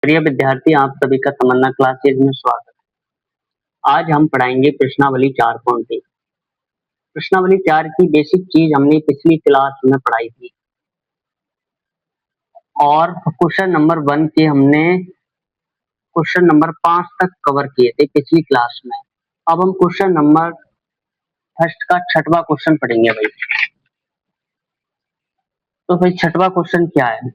प्रिय विद्यार्थी, आप सभी का तमन्ना क्लासेज में स्वागत है। आज हम पढ़ाएंगे प्रश्नावली 4.3। प्रश्नावली 4 की बेसिक चीज हमने पिछली क्लास में पढ़ाई थी और क्वेश्चन नंबर 1 के हमने क्वेश्चन नंबर 5 तक कवर किए थे पिछली क्लास में। अब हम क्वेश्चन नंबर फर्स्ट का छठवां क्वेश्चन पढ़ेंगे भाई। तो भाई छठवां क्वेश्चन क्या है?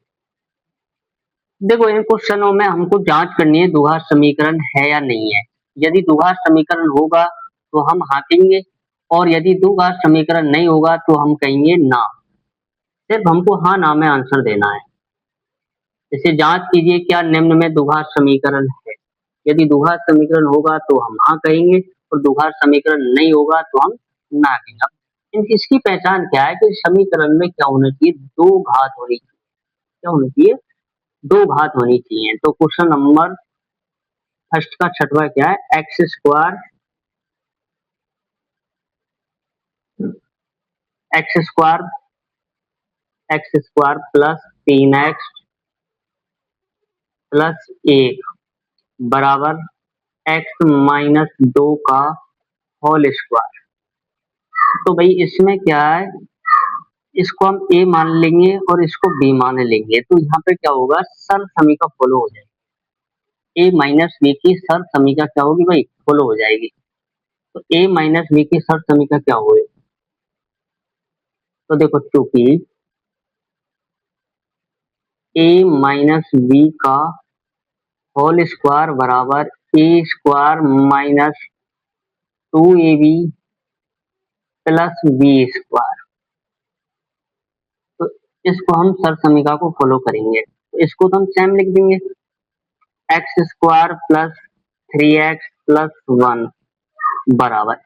देखो, इन क्वेश्चनों में हमको जांच करनी है द्विघात समीकरण है या नहीं है। यदि द्विघात समीकरण होगा तो हम हाँ कहेंगे और यदि द्विघात समीकरण नहीं होगा तो हम कहेंगे ना। सिर्फ हमको हाँ ना में आंसर देना है। इसे जांच कीजिए क्या निम्न में द्विघात समीकरण है। यदि द्विघात समीकरण होगा तो हम हाँ कहेंगे और द्विघात समीकरण नहीं होगा तो हम ना कहेंगे। इसकी पहचान क्या है कि समीकरण में क्या होना चाहिए? दो घात होनी चाहिए। क्या होनी चाहिए? दो घात होनी चाहिए। तो क्वेश्चन नंबर फर्स्ट का छठवां क्या है? X square plus 3x plus 1 बराबर x माइनस 2 का होल स्क्वायर। तो भाई इसमें क्या है, इसको हम a मान लेंगे और इसको b मान लेंगे। तो यहाँ पे क्या होगा, सर समीकरण फॉलो हो जाएगी। a माइनस b की सर समीकरण क्या होगी भाई? फॉलो हो जाएगी। तो a माइनस b की सर समीकरण क्या होगी? तो देखो, चूंकि a माइनस b का होल स्क्वायर बराबर a square minus 2ab plus B square. तो इसको हम सर समीकरण को फॉलो करेंगे। तो इसको तो हम सेम लिख देंगे, x square plus 3x plus 1 बराबर,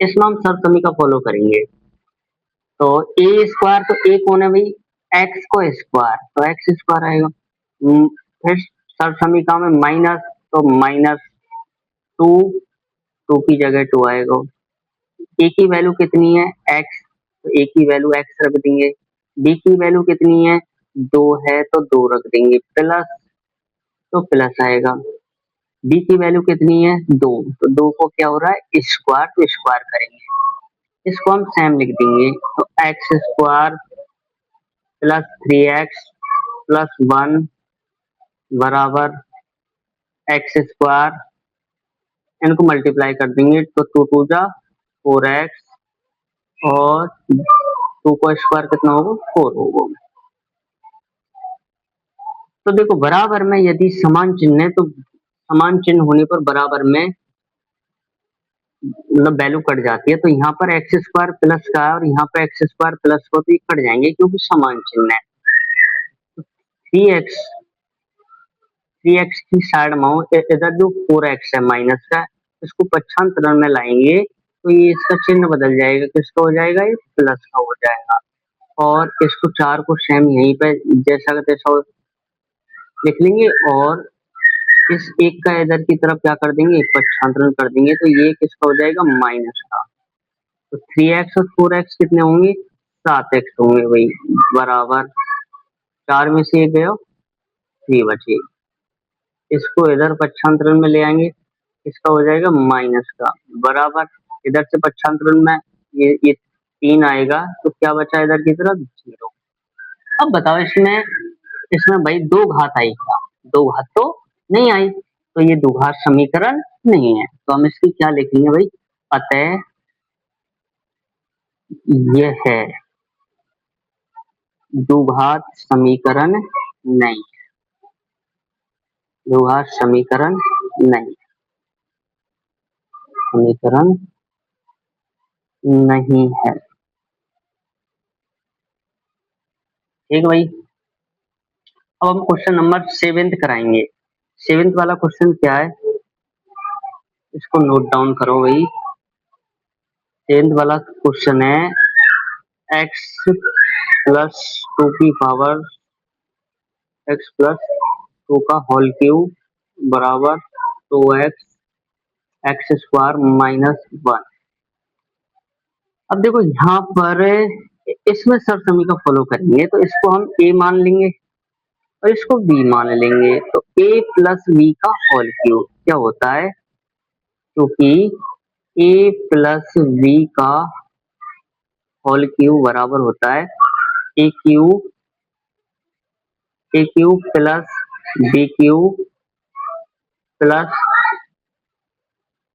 इसमें हम सर समीकरण फॉलो करेंगे। तो ए स्क्वायर, तो ए कौन है भाई? एक्स को स्क्वायर, तो एक्स स्क्वायर आएगा। फिर सर समीकरण में माइनस, तो माइनस 2, 2 की जगह 2 आएगा। ए की वैल्यू कितनी है? एक्स, तो ए की वैल्यू एक्स रख देंगे। बी की वैल्यू कितनी है? 2 है तो 2 रख देंगे, प्लस, तो प्लस आएगा। बी की वैल्यू कितनी है? 2, तो 2 को क्या हो रहा है? स्क्वायर, तो स्क्वायर करेंगे। इसको हम सेम लिख देंगे। तो x square plus 3x plus 1 बराबर एक्स स्क्वायर, इनको मल्टीप्लाई कर देंगे तो 2 2 जा 4x और 2 का स्क्वायर कितना होगा? 4 होगा। तो देखो, बराबर में यदि समान चिन्ह है तो समान चिन्ह होने पर बराबर में मतलब वैल्यू कट जाती है। तो यहाँ पर एक्स स्क्वायर प्लस का और यहाँ पर एक्स स्क्वायर प्लस को, तो ये कट जाएंगे क्योंकि समान चिन्ह है। 3x, 3x की साइड में इधर जो 4x है माइनस का, इसको पक्षांतर में लाएंगे तो ये इसका चिन्ह बदल जाएगा। किसका हो जाएगा? ये प्लस का हो जाएगा। और इसको 4 को सेम यहीं पे जैसा का तैसा लिख लेंगे और इस एक का इधर की तरफ क्या कर देंगे? पक्षांतरण कर देंगे। तो ये किसका हो जाएगा? माइनस का। तो 3x और 4x कितने होंगे? 7x होंगे भाई, बराबर 4 में से 1 गया, 3 बचे। इसको इधर पक्षांतरण में ले आएंगे, इसका हो जाएगा माइनस का, बराबर इधर से पक्षांतरण में ये 3 आएगा तो क्या बचा इधर की तरफ? 0। अब बताओ, इसमें इसमें भाई दो घात आई क्या? दो घात तो नहीं आई, तो ये द्विघात समीकरण नहीं है। तो हम इसकी क्या लिखेंगे भाई? अतः यह है द्विघात समीकरण नहीं, द्विघात समीकरण नहीं, समीकरण नहीं है। ठीक भाई। अब हम क्वेश्चन नंबर 7 कराएंगे। 7 वाला क्वेश्चन क्या है, इसको नोट डाउन करो भाई। 7 वाला क्वेश्चन है x प्लस 2 की पावर x प्लस 2 का होल क्यूब बराबर 2x एक्स स्क्वायर माइनस 1। अब देखो, यहाँ पर इसमें सर समीकरण फॉलो करेंगे तो इसको हम a मान लेंगे और इसको b मान लेंगे। तो ए प्लस बी का होल क्यूब क्या होता है, क्योंकि ए प्लस बी का होल क्यूब बराबर होता है a cube plus b cube plus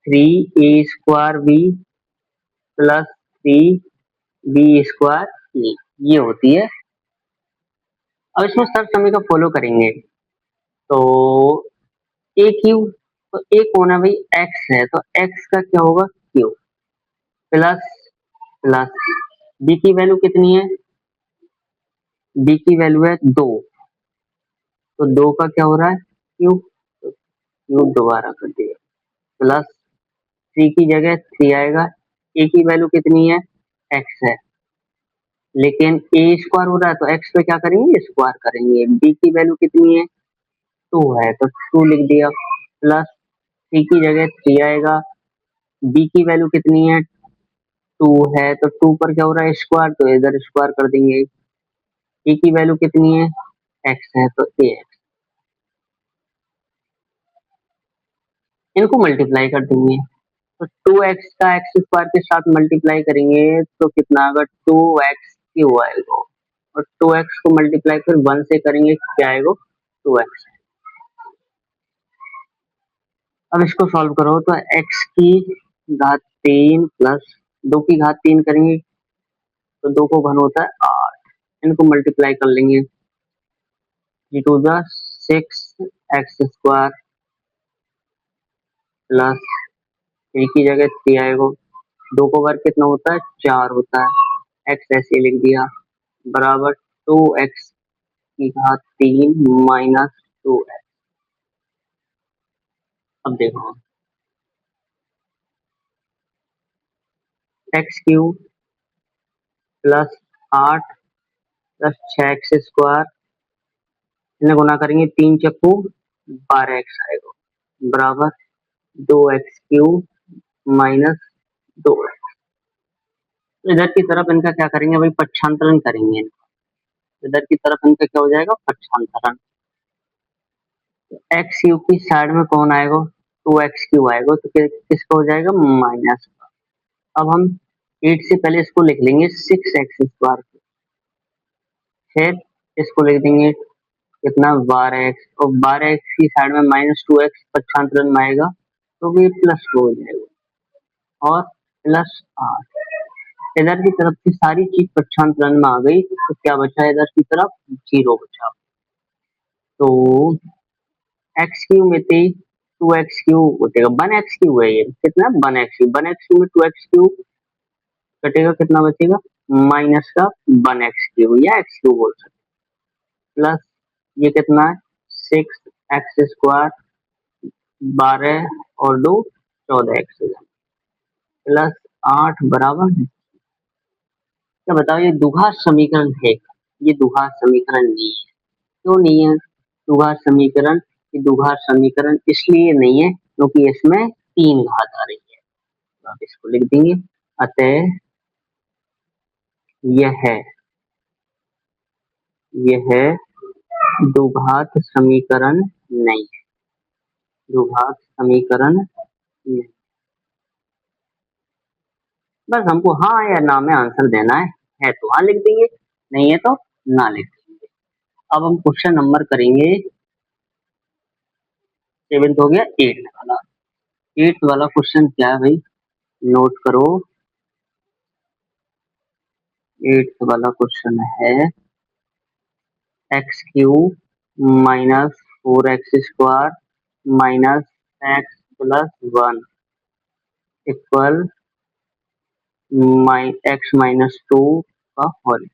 3a² b plus 3b² a, ये होती है। अब इसमें सर समीकरण फॉलो करेंगे तो ए क्यूब, तो ए कौन है भाई, एक्स है, तो एक्स का क्या होगा क्यूब प्लस प्लस बी की वैल्यू कितनी है, बी की वैल्यू है 2, तो 2 का क्या हो रहा है क्यूब, तो क्यूब दोबारा कर दिया प्लस 3 की जगह 3 आएगा, ए की वैल्यू कितनी है एक्स है, लेकिन ए स्क्वायर हो रहा है तो एक्स पे क्या करेंगे स्क्वायर करेंगे, बी की वैल्यू कितनी है 2 है तो 2 लिख दिया प्लस 3 की जगह 3 आएगा, बी की वैल्यू कितनी है 2 है तो 2 पर क्या हो रहा है स्क्वायर, तो इधर स्क्वायर कर देंगे, ए की वैल्यू कितनी है एक्स है तो ए एक्स, इनको मल्टीप्लाई कर देंगे, तो 2x का एक्स स्क्वायर के साथ मल्टीप्लाई करेंगे तो कितना आएगा 2x क्यूब आएगा, और 2x को मल्टीप्लाई फिर 1 से करेंगे क्या आएगा 2x। अब इसको सॉल्व करो तो x की घात 3 प्लस 2 की घात 3 करेंगे तो 2 को घन होता है 8, इनको मल्टीप्लाई कर लेंगे, 6x² प्लस 3 की जगह 3 आएगा, 2 को वर्ग कितना होता है 4 होता है, x ऐसे लिख दिया बराबर 2x की घात 3 माइनस 2x। अब देखो x cube plus 8 plus 6x², इन्हें गुना करेंगे 3 चक्कू 12x आएगा बराबर 2x³ माइनस 2x। इधर की तरफ इनका क्या करेंगे भाई पक्षांतरण करेंगे, इधर की तरफ इनका क्या हो जाएगा पक्षांतरण, एक्स क्यूब की साइड में कौन आएगा 2x³ आएगा तो किसका हो जाएगा माइनस का। अब हम 8 से पहले इसको लिख लेंगे 6x², फिर इसको लिख देंगे कितना 12x, और 12x की साइड में माइनस 2x पक्षांतरण में आएगा तो ये प्लस 2 हो जाएगा और प्लस 8, इधर की तरफ की सारी चीज पक्षांतरण में आ गई तो क्या बचा इधर की तरफ 0 बचा, तो x³ में थे 2x³ बचेगा 1x³ है, ये कितना 1x³ 1x³ में 2x³ कटेगा कितना बचेगा माइनस का 1x³ या x³ बोल सकते, प्लस ये कितना है 6x² 12 और 2 14x प्लस 8 बराबर, क्या बताओ ये द्विघात समीकरण है, ये द्विघात समीकरण नहीं है, क्यों नहीं है द्विघात समीकरण, ये द्विघात समीकरण इसलिए नहीं है क्योंकि इसमें 3 घात आ रही है, तो आप इसको लिख देंगे, अतः यह द्विघात समीकरण नहीं है, द्विघात समीकरण नहीं। बस हमको हाँ या ना में आंसर देना है तो हाँ लिख देंगे, नहीं है तो ना लिख देंगे। अब हम क्वेश्चन नंबर करेंगे 7th हो गया 8th वाला, 8th वाला क्वेश्चन क्या है भाई नोट करो, 8th वाला क्वेश्चन है x³ minus 4x² minus x plus 1 equal x minus 2 का होल।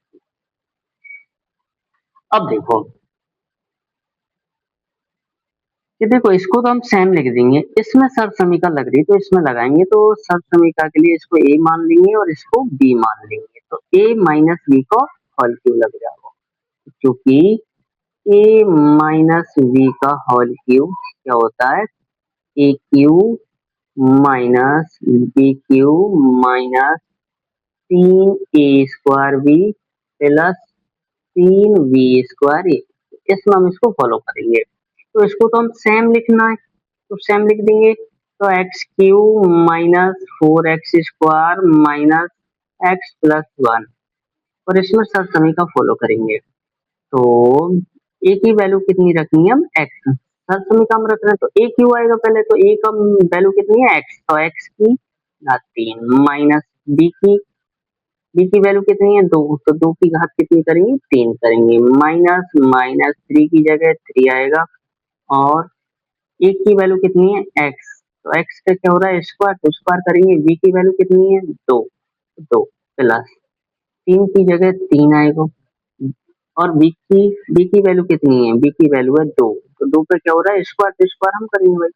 अब देखो कि देखो इसको तो हम सेम लिख देंगे, इसमें सर समीकरण लग रही तो इसमें लगाएंगे तो सर समीकरण के लिए इसको a मान लेंगे और इसको b मान लेंगे, तो a माइनस b को होल क्यूब लग जाएगा, क्योंकि a माइनस b का होल क्यूब क्या होता है a³ minus b³ minus 3a² b plus 3b², इसमें हम इसको फॉलो करेंगे। तो इसको तो हम सेम लिखना है, तो सेम लिख देंगे। तो x Q minus 4x² minus x plus 1, और इसमें सर समी का फॉलो करेंगे। तो ए की वैल्यू कितनी रखनी है हम, एक्स। सर समी का हम रख रहे हैं तो ए क्यू आएगा पहले, तो ए का वैल्यू कितनी है, एक्स, तो एक्स की घात 3 माइनस बी की वैल्यू कितनी है, 2, तो 2 की घात कितनी करेंगे, 3 करेंगे, माइनस माइनस 3 की जगह 3 आएगा, और ए की वैल्यू कितनी है, एक्स, तो एक्स का क्या हो रहा है, स्क्वायर, तो स्क्वायर करेंगे, बी की वैल्यू कितनी है, 2, 2 प्लस 3 की जगह 3 आएगा, और बी की वैल्यू कितनी है, बी की वैल्यू है 2, तो 2 पे क्या हो रहा है, स्क्वायर, तो स्क्वायर हम करेंगे भाई।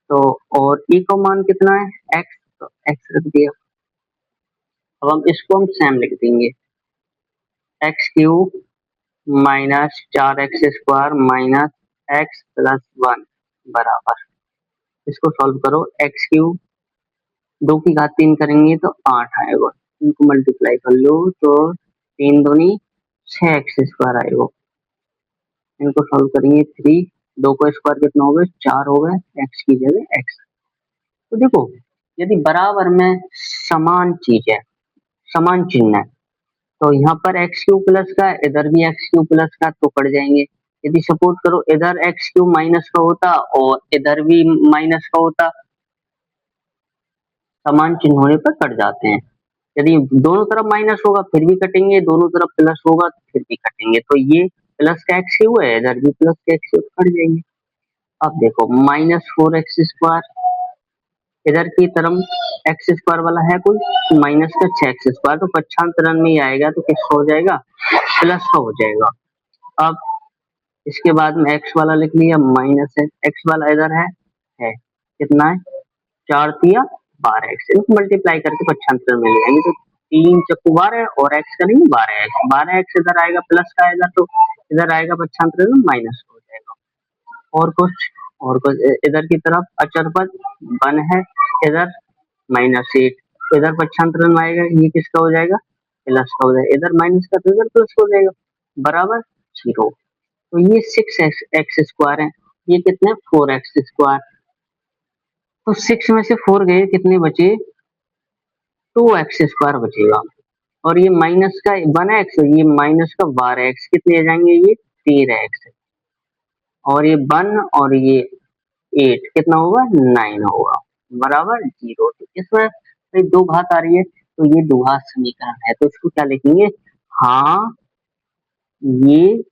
तो और ई का मान कितना है, एक्स, तो एक्स रख दिया। अब हम इसको हम सेम लिख देंगे, x cube minus 4x² minus x plus 1 बराबर, इसको सॉल्व करो, एक्स क्यूब 2 की घात 3 करेंगे तो 8 आएगा, इनको मल्टीप्लाई कर लो तो 3 दूनी 6x² आएगा, इनको सॉल्व करेंगे 3, 2 का स्क्वायर कितना हो गया, 4 हो गए, एक्स की जगह एक्स। तो देखो, यदि बराबर में समान चीज है, समान चिन्ह है, तो यहाँ पर एक्स क्यू प्लस का, इधर भी एक्स क्यू प्लस का, तो कट जाएंगे। यदि सपोज करो इधर एक्स क्यू माइनस का होता और इधर भी माइनस का होता, समान चिन्ह होने पर कट जाते हैं। यदि दोनों तरफ माइनस होगा फिर भी कटेंगे, दोनों तरफ प्लस होगा फिर भी कटेंगे, तो ये प्लस का एक्स क्यू है, इधर भी प्लस का एक्स क्यू, कट जाएंगे। अब देखो -4x², इधर की तरफ x² वाला है कोई, माइनस का 6x², तो पक्षांतरण में ही आएगा, तो किसका हो जाएगा, प्लस का हो जाएगा। अब इसके बाद में x वाला लिख लिया, माइनस है, x वाला इधर है कितना है, 4 तिया 12x, इनको मल्टीप्लाई करके पक्षांतर में ले आएंगे, तो 3 चक्कू 12 और x का नहीं 12x, 12x इधर आएगा प्लस का आएगा, तो इधर आएगा पक्षांतर में माइनस हो जाएगा। और कुछ इधर की तरफ अचर पद 1 है, इधर -8, तो इधर पक्षांतर में आएगा, ये किसका हो जाएगा, प्लस का हो जाएगा, इधर माइनस का तो इधर प्लस हो जाएगा, बराबर 0। तो ये 6x² है, ये कितने 4x², तो 6 में से 4 गए, कितने बचे, 2x² बचेगा, और ये माइनस का 1x, ये माइनस का 12x, कितने आ जाएंगे, ये 13x, और ये 1 और ये 8 कितना होगा, 9 होगा, बराबर 0। तो इसमें भाई दो घात आ रही है, तो ये द्विघात समीकरण है, तो इसको क्या लिखेंगे, हाँ ये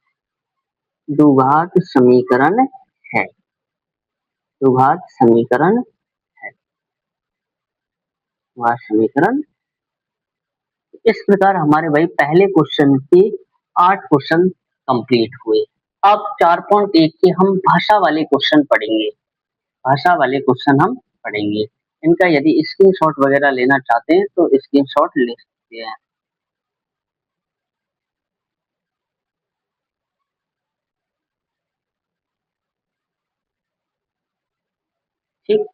द्विघात समीकरण है, द्विघात समीकरण है, द्विघात समीकरण। इस प्रकार हमारे भाई पहले क्वेश्चन के 8 क्वेश्चन कंप्लीट हुए। अब 4.1 के हम भाषा वाले क्वेश्चन पढ़ेंगे, भाषा वाले क्वेश्चन हम पढ़ेंगे। इनका यदि स्क्रीनशॉट वगैरह लेना चाहते हैं तो स्क्रीनशॉट ले सकते हैं। ठीक,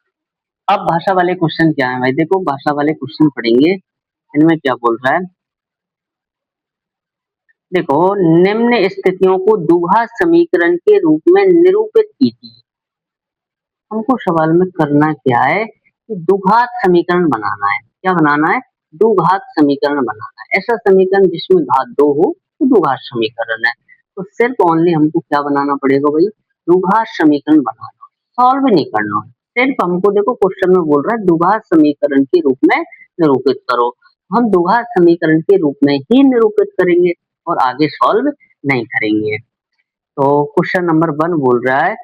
अब भाषा वाले क्वेश्चन क्या है भाई, देखो भाषा वाले क्वेश्चन पढ़ेंगे, इनमें क्या बोल रहा है, देखो निम्न स्थितियों को द्विघात समीकरण के रूप में निरूपित कीजिए। हमको सवाल में करना क्या है कि द्विघात समीकरण बनाना है, क्या बनाना है, द्विघात समीकरण बनाना है, ऐसा समीकरण जिसमें घात 2 हो तो द्विघात समीकरण है। तो सिर्फ ओनली हमको क्या बनाना पड़ेगा भाई, द्विघात समीकरण बनाना, सॉल्व नहीं करना, सिर्फ हमको देखो क्वेश्चन में बोल रहा है द्विघात समीकरण के रूप में निरूपित करो, हम द्विघात समीकरण के रूप में ही निरूपित करेंगे और आगे सॉल्व नहीं करेंगे। तो क्वेश्चन नंबर 1 बोल रहा है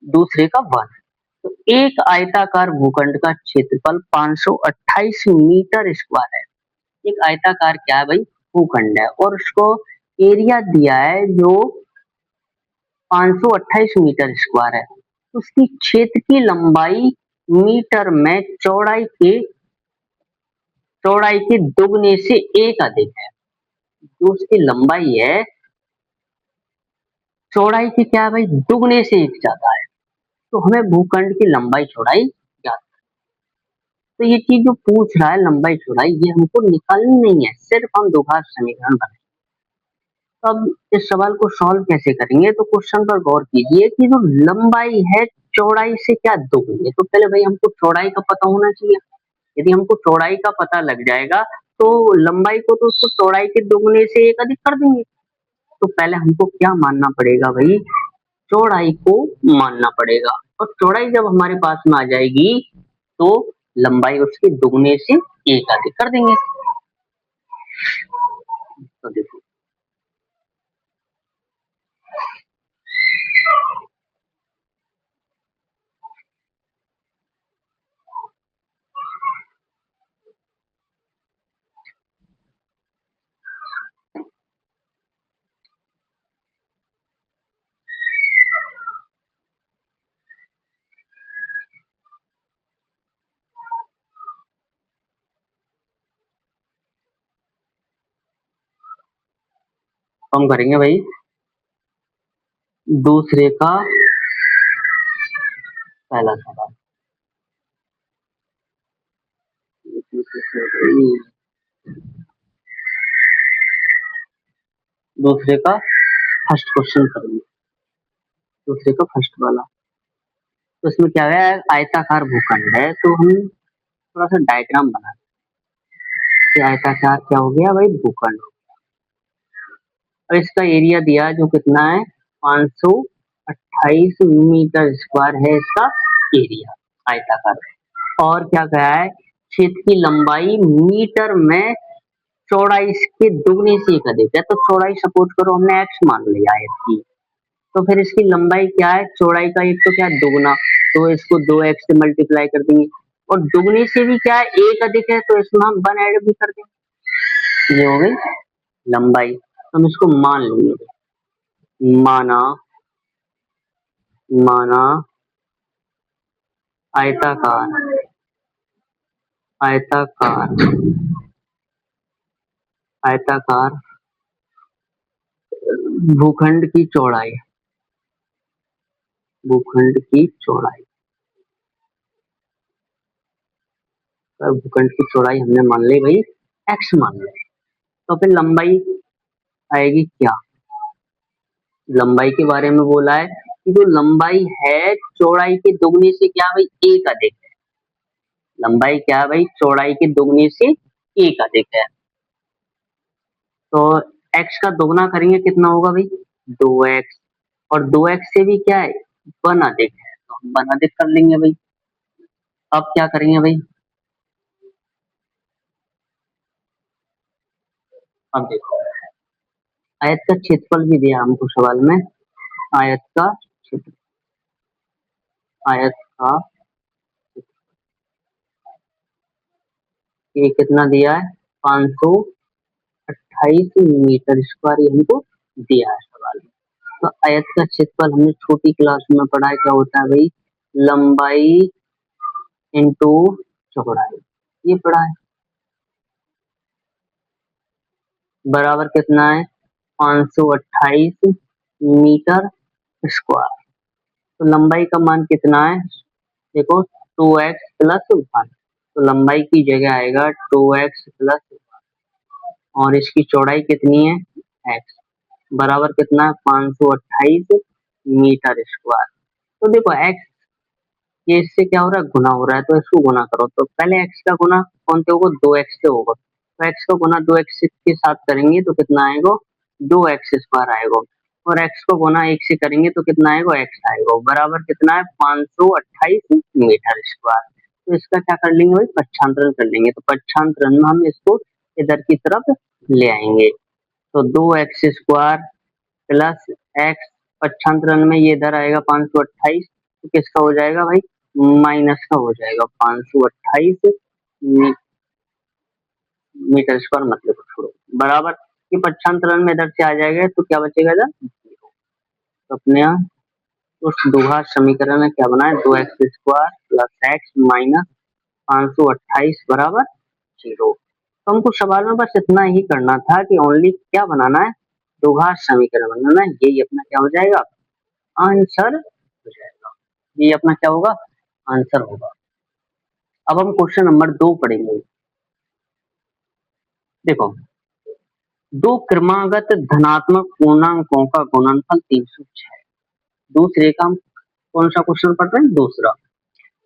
दूसरे का 1, तो एक आयताकार भूखंड का क्षेत्रफल 528 मीटर स्क्वायर है। एक आयताकार क्या है भाई, भूखंड है, और उसको एरिया दिया है जो 528 मीटर स्क्वायर है, उसकी क्षेत्र की लंबाई मीटर में चौड़ाई के दुगने से एक अधिक है। जो उसकी लंबाई है चौड़ाई की क्या है भाई, दुगने से एक ज्यादा है, तो हमें भूखंड की लंबाई चौड़ाई ज्ञात, तो ये चीज जो पूछ रहा है लंबाई चौड़ाई, ये हमको निकालनी नहीं है, सिर्फ हम द्विघात समीकरण बनाएंगे। तो अब इस सवाल को सॉल्व कैसे करेंगे, तो क्वेश्चन पर गौर कीजिए कि जो लंबाई है चौड़ाई से क्या दोगुनी है। तो पहले भाई हमको चौड़ाई का पता होना चाहिए। यदि हमको चौड़ाई का पता लग जाएगा तो लंबाई को तो उसको चौड़ाई के दोगुने से एक अधिक कर देंगे। तो पहले हमको क्या मानना पड़ेगा भाई, चौड़ाई को मानना पड़ेगा। और चौड़ाई जब हमारे पास में आ जाएगी तो लंबाई उसके दुगने से एक अधिक कर देंगे। तो देखो हम करेंगे भाई दूसरे का पहला सवाल। दूसरे का फर्स्ट क्वेश्चन करेंगे, दूसरे का फर्स्ट वाला। तो इसमें क्या है, आयताकार भूखंड है, तो हम थोड़ा सा डायग्राम बना कि आयताकार क्या हो गया भाई, भूखंड। और इसका एरिया दिया जो कितना है, 528 मीटर स्क्वायर है इसका एरिया आयताकार। और क्या कहा है, क्षेत्र की लंबाई मीटर में चौड़ाई इसके दुगने से एक अधिक है। तो चौड़ाई सपोज करो हमने एक्स मान लिया आयत की, तो फिर इसकी लंबाई क्या है, चौड़ाई का एक तो क्या है दुगना, तो इसको 2x से मल्टीप्लाई कर देंगे। और दुगने से भी क्या है, एक अधिक है, तो इसमें हम 1 ऐड भी कर देंगे। ये हो गई लंबाई। तो हम इसको मान लेंगे, माना माना आयताकार आयताकार आयताकार भूखंड की चौड़ाई, भूखंड की चौड़ाई, भूखंड की चौड़ाई हमने मान ली भाई x मान ली। तो फिर लंबाई आएगी क्या, लंबाई के बारे में बोला है कि जो लंबाई है चौड़ाई के दोगुने से क्या भाई एक अधिक है। लंबाई क्या है भाई, चौड़ाई के दोगुने से एक अधिक है। तो x का दोगुना करेंगे कितना होगा भाई, 2x। और 2x से भी क्या है, 1 अधिक है, तो हम 1 अधिक कर लेंगे भाई। अब क्या करेंगे भाई, अब देखो आयत का क्षेत्रफल भी दिया हमको सवाल में। आयत का क्षेत्र, आयत का ये कितना दिया है, 528 मीटर स्क्वायर ये हमको दिया है सवाल में। तो आयत का क्षेत्रफल हमने छोटी क्लास में पढ़ा है, क्या होता है भाई, लंबाई इंटू चौड़ाई, ये पढ़ा है। बराबर कितना है, 528 मीटर स्क्वायर। तो लंबाई का मान कितना है, देखो 2x प्लस 1। तो लंबाई की जगह आएगा 2x प्लस, और इसकी चौड़ाई कितनी है, x, बराबर कितना है, 528 मीटर स्क्वायर। तो देखो x, ये इससे क्या हो रहा है, गुना हो रहा है, तो इसको गुना करो। तो पहले x का गुना कौन से होगा, 2x से होगा। तो x का गुना 2x के साथ करेंगे तो कितना आएगा, 2x स्क्वायर आएगा। और x को गुना 1 से करेंगे तो कितना आएगा, x आएगा, बराबर कितना है, 528 मीटर स्क्वायर। तो इसका क्या कर लेंगे भाई, पच्छांतरण कर लेंगे। तो पच्छांतरण में हम इसको इधर की तरफ ले आएंगे। तो 2x स्क्वायर प्लस एक्स, पच्छांतरण में ये इधर आएगा 528, तो किसका हो जाएगा भाई, माइनस का हो जाएगा, 528 मीटर स्क्वायर मतलब छोड़ो, बराबर ये पच्छांतरण में इधर से आ जाएगा तो क्या बचेगा इधर, तो अपने यहाँ उस द्विघात समीकरण में क्या बना है, 2x square plus x minus 528 बराबर 0। तो हमको सवाल में बस इतना ही करना था कि ओनली क्या बनाना है, द्विघात समीकरण बनाना है, यही अपना क्या हो जाएगा, आंसर हो जाएगा। ये अपना क्या होगा, आंसर होगा। अब हम क्वेश्चन नंबर 2 पढ़ेंगे। देखो दो क्रमागत धनात्मक पूर्णांकों का गुणनफल 306। दूसरे का हम कौन सा क्वेश्चन पढ़ रहे हैं? दूसरा।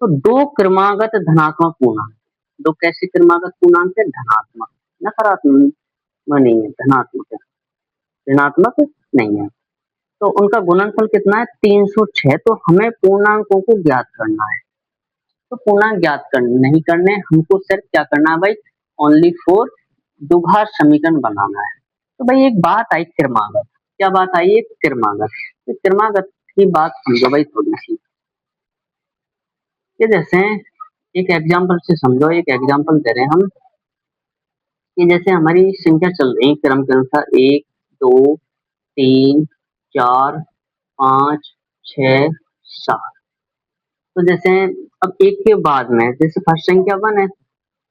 तो दो क्रमागत धनात्मक पूर्णांक, दो कैसे क्रमागत पूर्णांक है? धनात्मक, नकारात्मक नहीं है, धनात्मक है, ऋणात्मक नहीं है। तो उनका गुणनफल कितना है? 306। तो हमें पूर्णांकों को ज्ञात करना है। तो पूर्णांक ज्ञात करने नहीं करने, हमको सिर्फ क्या करना है भाई? ओनली फॉर द्विघात समीकरण बनाना है। तो भाई एक बात आई क्रमागत, क्या बात आई? एक क्रमागत। तो क्रमागत की बात समझो भाई थोड़ी सी। ये जैसे एक एग्जाम्पल से समझो, एक एग्जाम्पल दे रहे हैं हम कि जैसे हमारी संख्या चल रही है क्रम के अनुसार 1 2 3 4 5 6 7। तो जैसे अब एक के बाद में, जैसे फर्स्ट संख्या 1 है,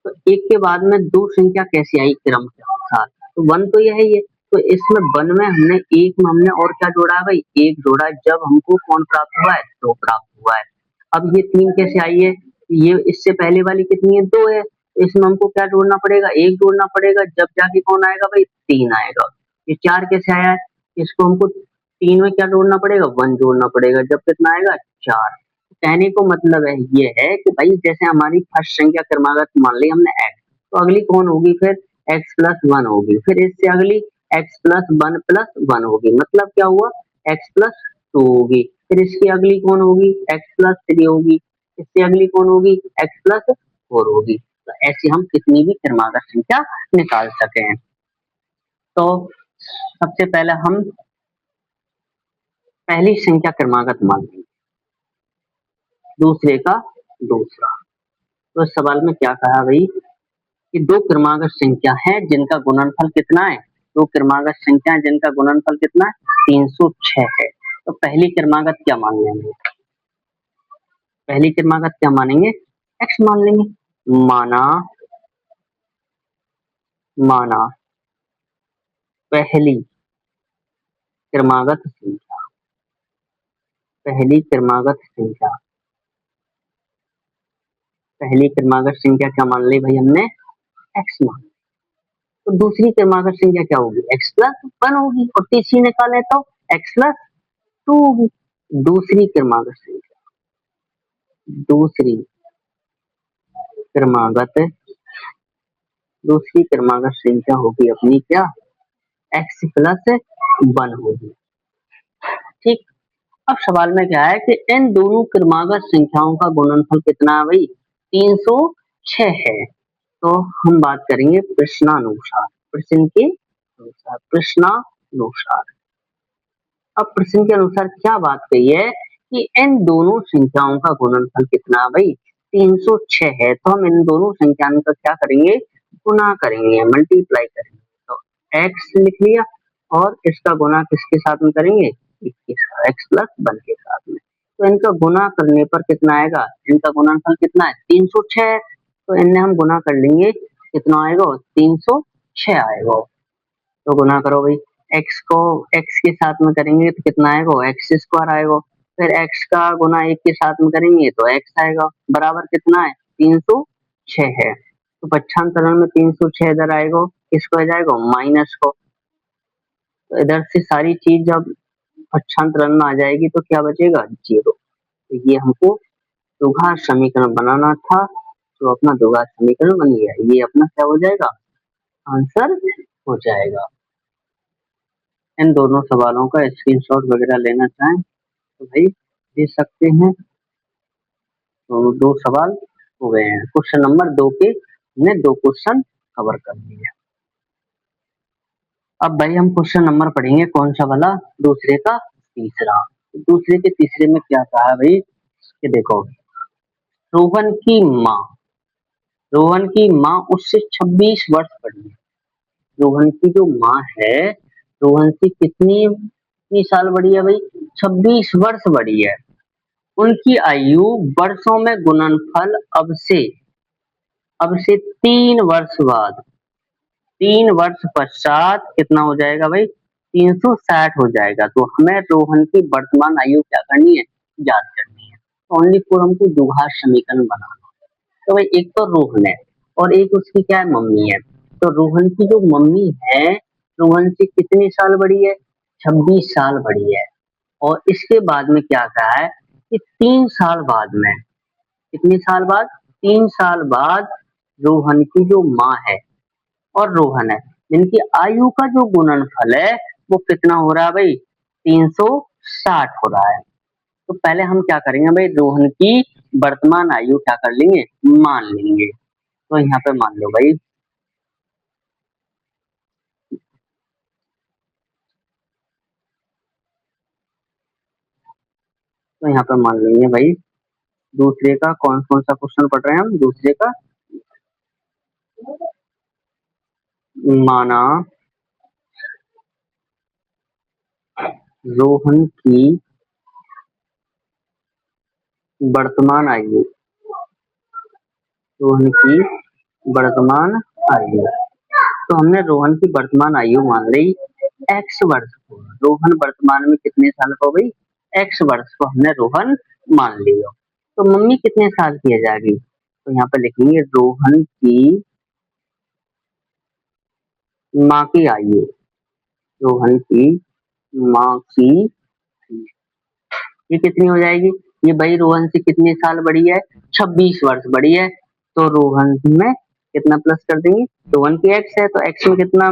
तो एक के बाद में दो संख्या कैसे आई क्रम के अनुसार? तो 1 तो यह ही है। तो इसमें 1 में हमने एक में हमने और क्या जोड़ा है भाई? एक जोड़ा है। जब हमको कौन प्राप्त हुआ है? 2 प्राप्त हुआ है। अब ये 3 कैसे आई है? ये इससे पहले वाली कितनी है? 2 है। इसमें हमको क्या जोड़ना पड़ेगा? 1 जोड़ना पड़ेगा, जब जाके कौन आएगा भाई? 3 आएगा। ये 4 कैसे आया है? इसको हमको 3 में क्या जोड़ना पड़ेगा? 1 जोड़ना पड़ेगा, जब कितना आएगा? 4। कहने को मतलब है ये है कि भाई जैसे हमारी फर्स्ट संख्या क्रमागत मान ली हमने x, तो अगली कौन होगी फिर? x प्लस 1 होगी। फिर इससे अगली x प्लस 1 प्लस 1 होगी। मतलब क्या हुआ? x प्लस 2 होगी। फिर इसकी अगली कौन होगी? x प्लस 3 होगी। इससे अगली कौन होगी? x प्लस 4 होगी। तो ऐसे हम कितनी भी क्रमागत संख्या निकाल सके हैं। तो सबसे पहले हम पहली संख्या क्रमागत मान लेंगे, दूसरे का दूसरा। तो इस सवाल में क्या कहा भाई कि दो क्रमागत संख्या है जिनका गुणनफल कितना है? दो क्रमागत संख्या है जिनका गुणनफल कितना है? 306 है। तो पहली क्रमागत क्या मान लेंगे? पहली क्रमागत क्या मानेंगे? x मान लेंगे। माना माना पहली क्रमागत संख्या, पहली क्रमागत संख्या, पहली क्रमागत संख्या क्या मान ली भाई हमने? x मान। तो दूसरी क्रमागत संख्या क्या होगी? x प्लस 1 होगी। और तीसरी निकाले तो x प्लस 2 होगी। दूसरी क्रमागत संख्या, दूसरी क्रमागत, दूसरी क्रमागत संख्या होगी अपनी क्या? x प्लस 1 होगी। ठीक। अब सवाल में क्या है कि इन दोनों क्रमागत संख्याओं का गुणनफल कितना है भाई? 306 है। तो हम बात करेंगे प्रश्नानुसार, प्रश्न के अनुसार, प्रश्नानुसार। अब प्रश्न के अनुसार क्या बात कही है कि इन दोनों संख्याओं का गुणनफल कितना है भाई? 306 है। तो हम इन दोनों संख्याओं का क्या करेंगे? गुना करेंगे, मल्टीप्लाई करेंगे। तो x लिख लिया और इसका गुना किसके साथ में करेंगे? x प्लस 1 के साथ में। तो इनका गुना करने पर कितना आएगा? इनका गुणनफल कितना है? 306। तो इन्हें हम गुना कर लेंगे, कितना आएगा? 306 आएगा। तो गुना करो भाई, x को x के साथ में करेंगे तो कितना आएगा? x स्क्वायर आएगा। फिर x का गुना 1 के साथ में करेंगे तो x आएगा, बराबर कितना है? 306 है। तो पक्षांतरण में 306 इधर आएगा, किसको आ जाएगा? माइनस को। तो इधर से सारी चीज जब पक्षांतरण में आ जाएगी तो क्या बचेगा? 0। तो ये हमको द्विघात समीकरण बनाना था, तो अपना द्विघात समीकरण बन गया। ये अपना क्या हो जाएगा? आंसर हो जाएगा। इन दोनों सवालों का स्क्रीनशॉट वगैरह लेना चाहें तो भाई दे सकते हैं। तो 2 सवाल हो गए हैं। क्वेश्चन नंबर 2 के हमने 2 क्वेश्चन कवर कर लिए। अब भाई हम क्वेश्चन नंबर पढ़ेंगे कौन सा वाला? दूसरे का तीसरा। दूसरे के तीसरे में क्या कहा है भाई कि देखो, रोहन की माँ, रोहन की माँ उससे 26 वर्ष बड़ी है। रोहन की जो माँ है, रोहन से कितनी साल बड़ी है भाई? 26 वर्ष बड़ी है। उनकी आयु वर्षों में गुणनफल अब से 3 वर्ष बाद, 3 वर्ष पश्चात कितना हो जाएगा भाई? 360 हो जाएगा। तो हमें रोहन की वर्तमान आयु क्या करनी है? ज्ञात करनी है। ओनली फॉर हमको द्विघात समीकरण बनाना। तो भाई एक तो रोहन है और एक उसकी क्या है? मम्मी है। तो रोहन की जो मम्मी है, रोहन से कितने साल बड़ी है? 26 साल बड़ी है। और इसके बाद में क्या कहा है कि 3 साल बाद में, कितने साल बाद? 3 साल बाद रोहन की जो माँ है और रोहन है, इनकी आयु का जो गुणनफल है वो कितना हो रहा है भाई? 360 हो रहा है। तो पहले हम क्या करेंगे भाई, रोहन की वर्तमान आयु क्या कर लेंगे? मान लेंगे। तो यहाँ पे मान लो भाई, तो यहाँ पे मान लेंगे भाई, दूसरे का कौन कौन सा क्वेश्चन पढ़ रहे हैं हम? दूसरे का माना रोहन की वर्तमान आयु, रोहन की वर्तमान आयु, तो हमने रोहन की वर्तमान आयु मान ली एक्स वर्ष को। रोहन वर्तमान में कितने साल का हो भाई? एक्स वर्ष को हमने रोहन मान लिया। तो मम्मी कितने साल की है जाएगी? तो यहाँ पे लिखेंगे रोहन की माँ की आयु, रोहन की माँ की, ये कितनी हो जाएगी? ये भाई रोहन से कितने साल बड़ी है? 26 वर्ष बड़ी है। तो रोहन में कितना प्लस कर देंगे? रोहन की एक्स है तो एक्स में कितना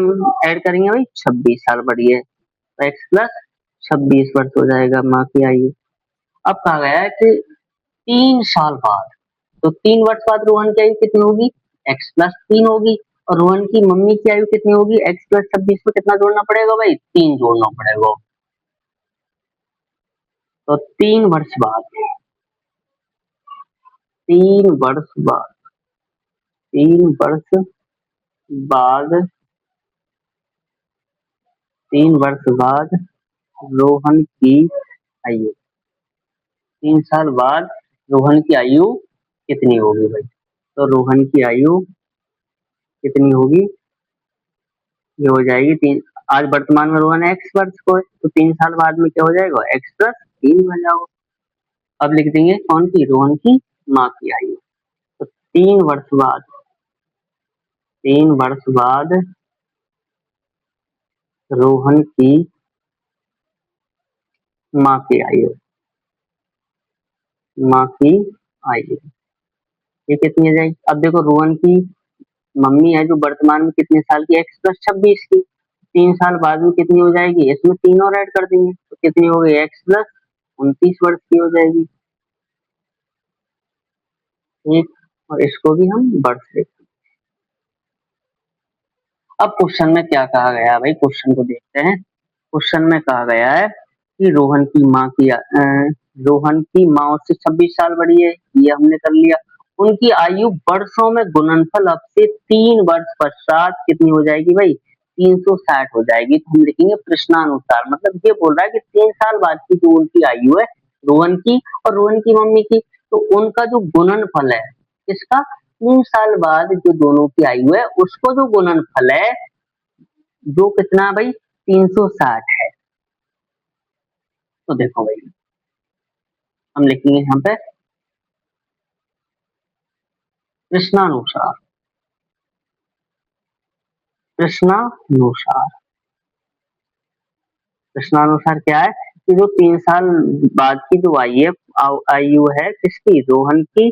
ऐड करेंगे भाई? 26 साल बड़ी है, तो एक्स प्लस 26 वर्ष हो जाएगा माँ की आयु। अब कहा गया है कि 3 साल बाद, तो 3 वर्ष बाद रोहन की आयु कितनी होगी? एक्स प्लस 3 होगी। और रोहन की मम्मी की आयु कितनी होगी? एक्स प्लस 26 में कितना जोड़ना पड़ेगा भाई? 3 जोड़ना पड़ेगा। तो 3 वर्ष बाद, 3 वर्ष बाद, 3 वर्ष बाद, 3 वर्ष बाद रोहन की आयु, 3 साल बाद रोहन की आयु कितनी होगी भाई? तो रोहन की आयु कितनी होगी? ये हो जाएगी तीन, आज वर्तमान में रोहन एक्स वर्ष को है, तो 3 साल बाद में क्या हो जाएगा? एक्स प्लस 3 हो जाओ। अब लिख देंगे कौन की? रोहन की माँ की आयु। तो 3 वर्ष बाद, 3 वर्ष बाद रोहन की माँ की आयु, माँ की आयु ये कितनी हो जाएगी? अब देखो रोहन की मम्मी है जो वर्तमान में कितने साल की? एक्स प्लस 26 की। 3 साल बाद में कितनी हो जाएगी? इसमें 3 और ऐड कर देंगे तो कितनी हो गई? एक्स प्लस 29 वर्ष की हो जाएगी। ठीक, और इसको भी हम वर्ष लेते हैं। अब क्वेश्चन में क्या कहा गया है भाई? क्वेश्चन को देखते हैं। क्वेश्चन में कहा गया है कि रोहन की माँ उससे 26 साल बड़ी है, ये हमने कर लिया। उनकी आयु वर्षों में गुणनफल अब से 3 वर्ष पश्चात कितनी हो जाएगी भाई? 360 हो जाएगी। तो हम लिखेंगे प्रश्नानुसार, मतलब ये बोल रहा है कि 3 साल बाद की जो उनकी आयु है रोहन की और रोहन की मम्मी की, तो उनका जो गुणनफल है, इसका 3 साल बाद जो दोनों की आयु है उसको जो गुणनफल है जो कितना भाई? 360 है। तो देखो भाई, हम लिखेंगे यहाँ पे प्रश्नानुसार, प्रश्नानुसार, प्रश्नानुसार क्या है कि जो 3 साल बाद की जो आयु है किसकी? रोहन की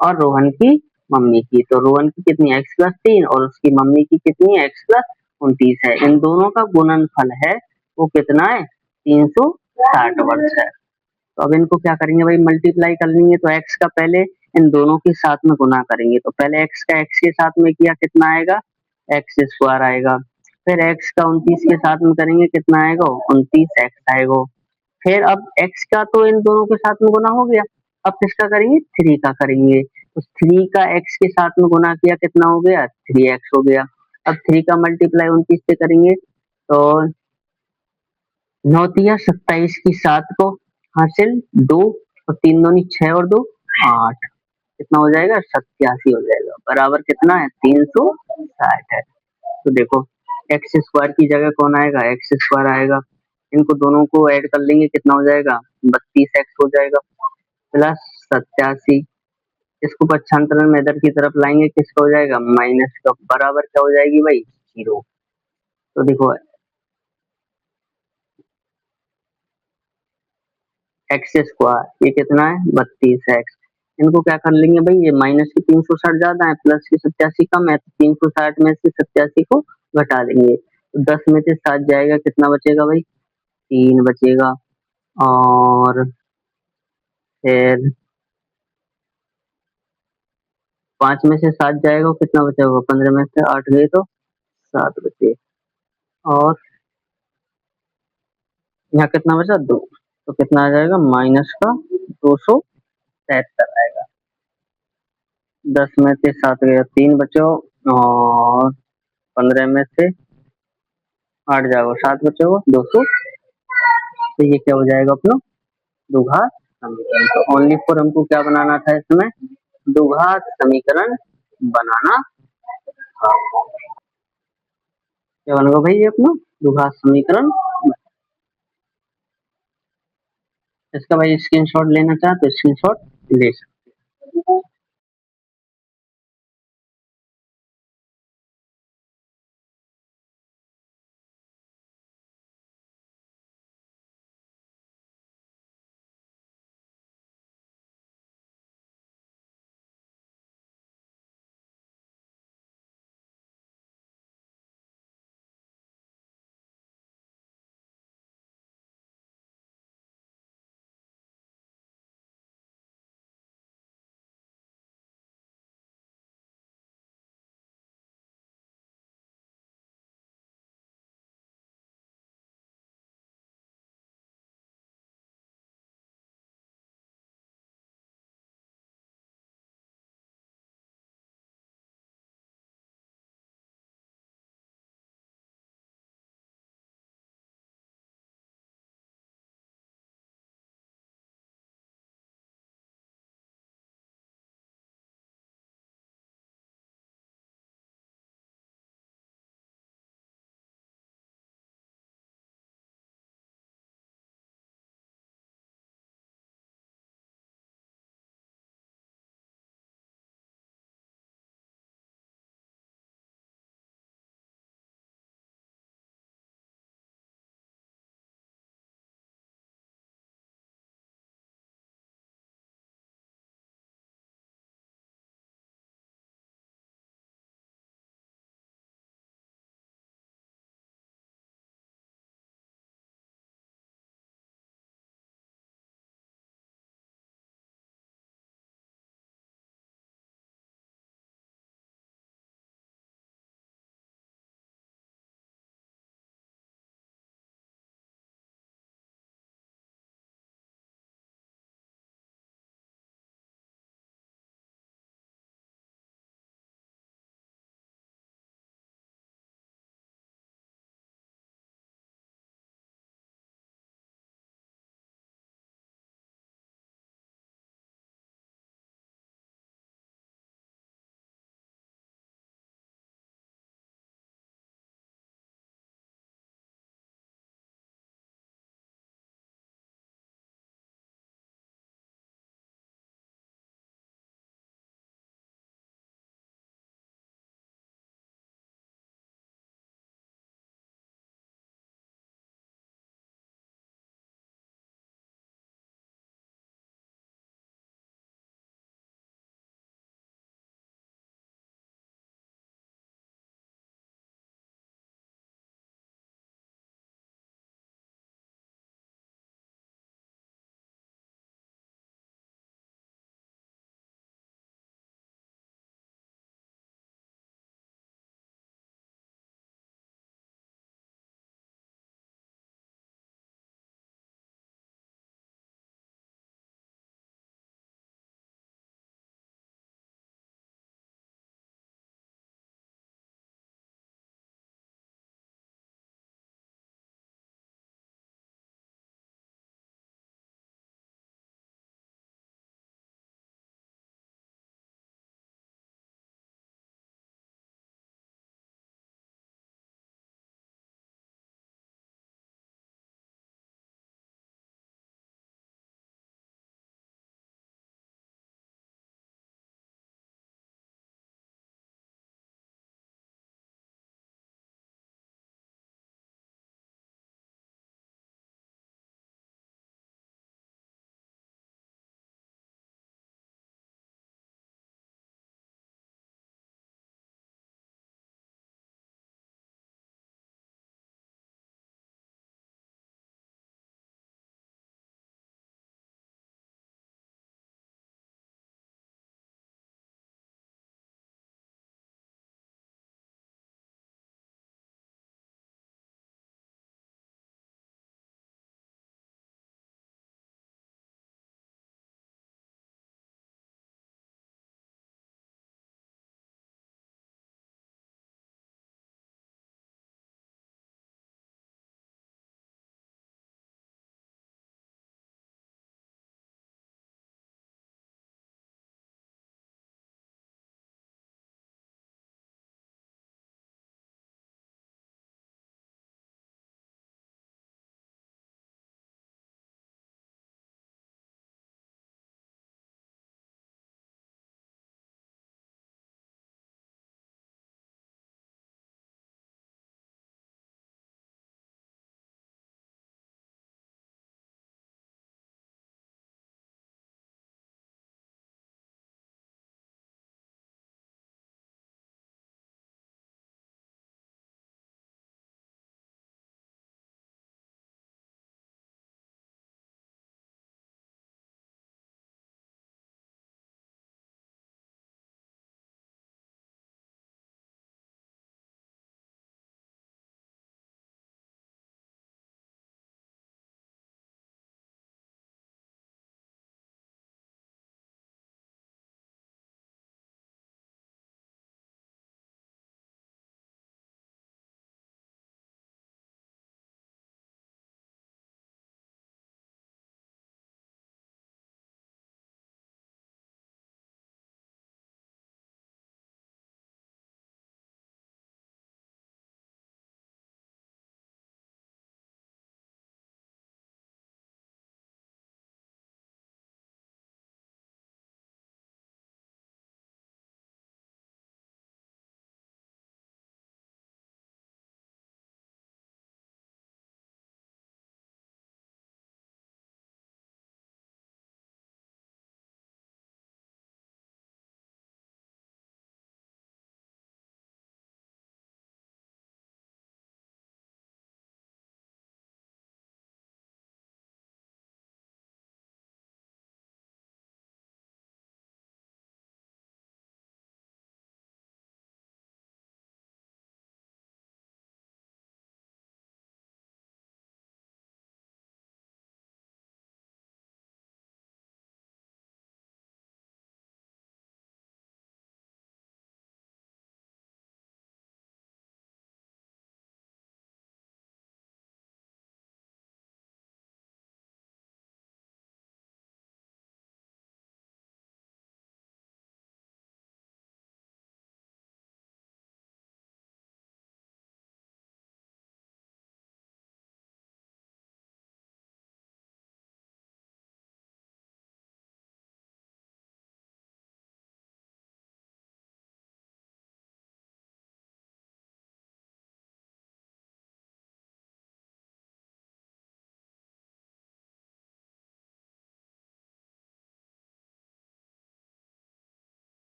और रोहन की मम्मी की। तो रोहन की कितनी? एक्स प्लस 3 और उसकी मम्मी की कितनी है? एक्स प्लस 29 है। इन दोनों का गुणनफल है वो कितना है? 360 वर्ष है। तो अब इनको क्या करेंगे भाई? मल्टीप्लाई कर लेंगे। तो एक्स का पहले इन दोनों के साथ में गुना करेंगे, तो पहले एक्स का एक्स के साथ में किया, कितना आएगा? एक्स स्क्वायर आएगा। फिर एक्स का 29 के साथ में करेंगे, कितना आएगा? 29 एक्स आएगा। फिर अब एक्स का तो इन दोनों के साथ में गुना हो गया, अब किसका करेंगे? 3 का करेंगे। तो 3 का एक्स के साथ में गुना किया, कितना हो गया? 3x हो गया। अब 3 का मल्टीप्लाई 29 से करेंगे तो 9 तिया 27 की 7 को हासिल 2 और 3 दूनी 6 और 2 8, कितना हो जाएगा? 87 हो जाएगा। बराबर कितना है? 360 है। तो देखो एक्स स्क्वायर की जगह कौन आएगा? एक्स स्क्वायर आएगा। इनको दोनों को ऐड कर लेंगे, कितना हो जाएगा? 32x हो जाएगा प्लस 87। इसको पक्षांतरण में इधर की तरफ लाएंगे, किसका हो जाएगा? माइनस का। बराबर क्या हो जाएगी भाई? 0। तो देखो एक्स स्क्वायर, ये कितना है 32x। इनको क्या कर लेंगे भाई, ये माइनस की 360 ज्यादा है, प्लस की 87 कम है, तो 360 में से 87 को घटा लेंगे, तो 10 में से 7 जाएगा, कितना बचेगा भाई 3 बचेगा। और फिर 5 में से 7 जाएगा, कितना बचेगा 15 में से 8 गए तो 7 बचे। और यहाँ कितना बचा 2, तो कितना आ जाएगा माइनस का 273 आएगा। 10 में से 7 गया 3 बचे, और 15 में से 8 जाएगा 7 बचे, 200। तो ये क्या हो जाएगा अपना द्विघात समीकरण। तो ओनली फॉर हमको क्या बनाना था इसमें, द्विघात समीकरण बनाना था। क्या बनेगा भाई ये अपना द्विघात समीकरण। इसका भाई स्क्रीनशॉट लेना चाहे तो स्क्रीनशॉट ले सकते।